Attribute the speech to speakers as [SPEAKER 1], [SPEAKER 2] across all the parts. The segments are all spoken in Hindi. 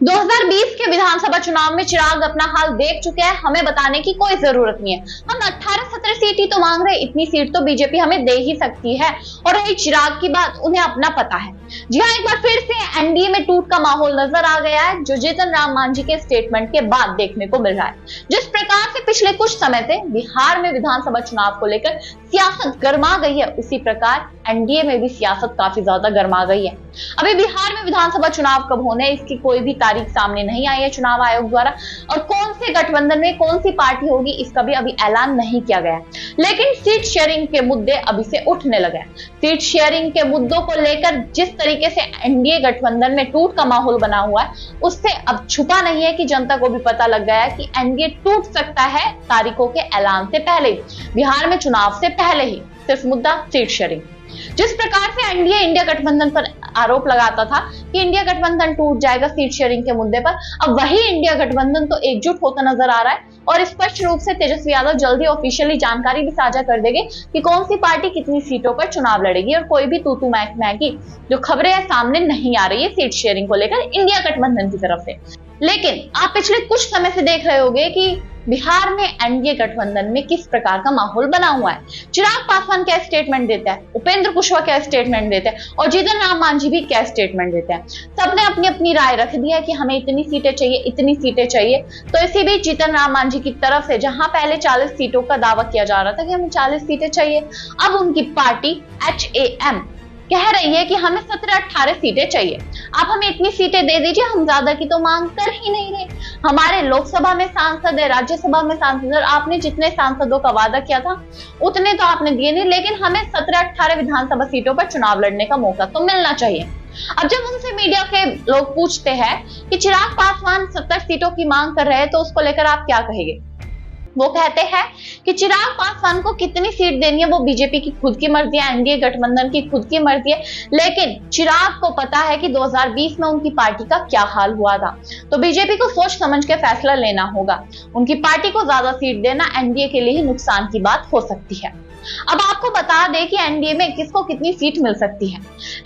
[SPEAKER 1] 2020 के विधानसभा चुनाव में चिराग अपना हाल देख चुके हैं, हमें बताने की कोई जरूरत नहीं है। हम 18-17 सीट ही तो मांग रहे हैं, इतनी सीट तो बीजेपी हमें दे ही सकती है। और रही चिराग की बात, उन्हें अपना पता है। जी हाँ, एक बार फिर से एनडीए में टूट का माहौल नजर आ गया है, जो जीतन राम मांझी के स्टेटमेंट के बाद देखने को मिल रहा है। जिस प्रकार से पिछले कुछ समय से बिहार में विधानसभा चुनाव को लेकर सियासत गर्मा गई है, उसी प्रकार एनडीए में भी सियासत काफी ज्यादा गर्मा गई है। अभी बिहार में विधानसभा चुनाव कब होने हैं, इसकी कोई भी तारीख सामने नहीं आई है चुनाव आयोग द्वारा, और कौन से गठबंधन में कौन सी पार्टी होगी इसका भी अभी ऐलान नहीं किया गया। लेकिन सीट शेयरिंग के मुद्दे अभी से उठने लगे हैं। सीट शेयरिंग के मुद्दों को लेकर जिस तरीके से एनडीए गठबंधन में टूट का माहौल बना हुआ है, उससे अब छुपा नहीं है कि जनता को भी पता लग गया है कि एनडीए टूट सकता है तारीखों के ऐलान से पहले ही, बिहार में चुनाव से पहले ही। सिर्फ मुद्दा सीट शेयरिंग। जिस प्रकार से एनडीए इंडिया गठबंधन पर आरोप लगाता था कि इंडिया गठबंधन टूट जाएगा सीट शेयरिंग के मुद्दे पर, अब वही इंडिया गठबंधन तो एकजुट होता नजर आ रहा है। और स्पष्ट रूप से तेजस्वी यादव जल्दी ऑफिशियली जानकारी भी साझा कर देंगे कि कौन सी पार्टी कितनी सीटों पर चुनाव लड़ेगी, और कोई भी तूतू मैगी जो खबरें सामने नहीं आ रही है सीट शेयरिंग को लेकर इंडिया गठबंधन की तरफ से। लेकिन आप पिछले कुछ समय से देख रहे होंगे कि बिहार में एनडीए गठबंधन में किस प्रकार का माहौल बना हुआ है। चिराग पासवान क्या स्टेटमेंट देता है, उपेंद्र कुशवाहा क्या स्टेटमेंट देते हैं, और जीतन राम मांझी भी क्या स्टेटमेंट देते हैं। सबने अपनी अपनी राय रख दी है कि हमें इतनी सीटें चाहिए, इतनी सीटें चाहिए। तो इसी बीच जीतन राम मांझी की तरफ से, जहां पहले 40 सीटों का दावा किया जा रहा था कि हमें 40 सीटें चाहिए, अब उनकी पार्टी HAM कह रही है कि हमें 17-18 सीटें चाहिए। आप हमें इतनी सीटें दे दीजिए, हम ज्यादा की तो मांग कर ही नहीं रहे। हमारे लोकसभा में सांसद है, राज्यसभा में सांसद है, आपने जितने सांसदों का वादा किया था उतने तो आपने दिए नहीं, लेकिन हमें 17-18 विधानसभा सीटों पर चुनाव लड़ने का मौका तो मिलना चाहिए। अब जब उनसे मीडिया के लोग पूछते हैं कि चिराग पासवान 70 सीटों की मांग कर रहे हैं, तो उसको लेकर आप क्या कहेंगे? वो कहते हैं कि चिराग पासवान को कितनी सीट देनी है वो बीजेपी की खुद की मर्जी है, एनडीए गठबंधन की खुद की मर्जी है। लेकिन चिराग को पता है कि 2020 में उनकी पार्टी का क्या हाल हुआ था, तो बीजेपी को सोच समझ के फैसला लेना होगा। उनकी पार्टी को ज्यादा सीट देना एनडीए के लिए ही नुकसान की बात हो सकती है। अब आपको बता दें कि एनडीए में किसको कितनी सीट मिल सकती है।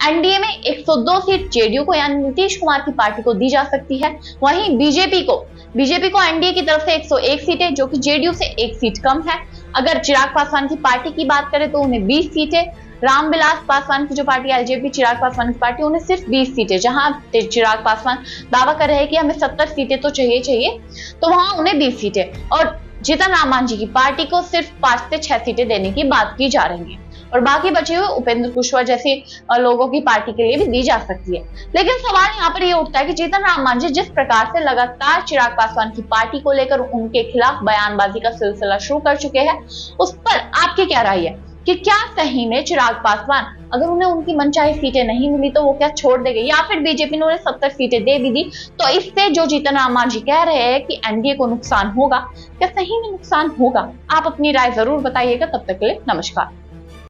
[SPEAKER 1] एनडीए में 102 सीट जेडीयू को यानी नीतीश कुमार की पार्टी को दी जा सकती है। वहीं बीजेपी को एनडीए की तरफ से 101 सीटें, जो कि जेडीयू से 1 सीट कम है। अगर चिराग पासवान की पार्टी की बात करें तो उन्हें 20 सीटें, रामविलास पासवान की जो पार्टी एलजेपी चिराग पासवान की पार्टी, उन्हें सिर्फ 20 सीटें। जहां चिराग पासवान दावा कर रहे हैं कि हमें 70 सीटें तो चाहिए, तो वहां उन्हें 20 सीटें, और जीतन राम मांझी की पार्टी को सिर्फ 5 से 6 सीटें देने की बात की जा रही है। और बाकी बचे हुए उपेंद्र कुशवाहा जैसे लोगों की पार्टी के लिए भी दी जा सकती है। लेकिन सवाल यहाँ पर ये उठता है कि जीतन राम मांझी जिस प्रकार से लगातार चिराग पासवान की पार्टी को लेकर उनके खिलाफ बयानबाजी का सिलसिला शुरू कर चुके हैं, उस पर आपकी क्या राय है कि क्या सही में चिराग पासवान, अगर उन्हें उनकी मनचाही सीटें नहीं मिली तो वो क्या छोड़ देंगे, या फिर बीजेपी ने उन्हें 70 सीटें दे भी दी तो इससे जो जीतन राम मांझी कह रहे हैं कि एनडीए को नुकसान होगा, क्या सही में नुकसान होगा? आप अपनी राय जरूर बताइएगा। तब तक के लिए नमस्कार।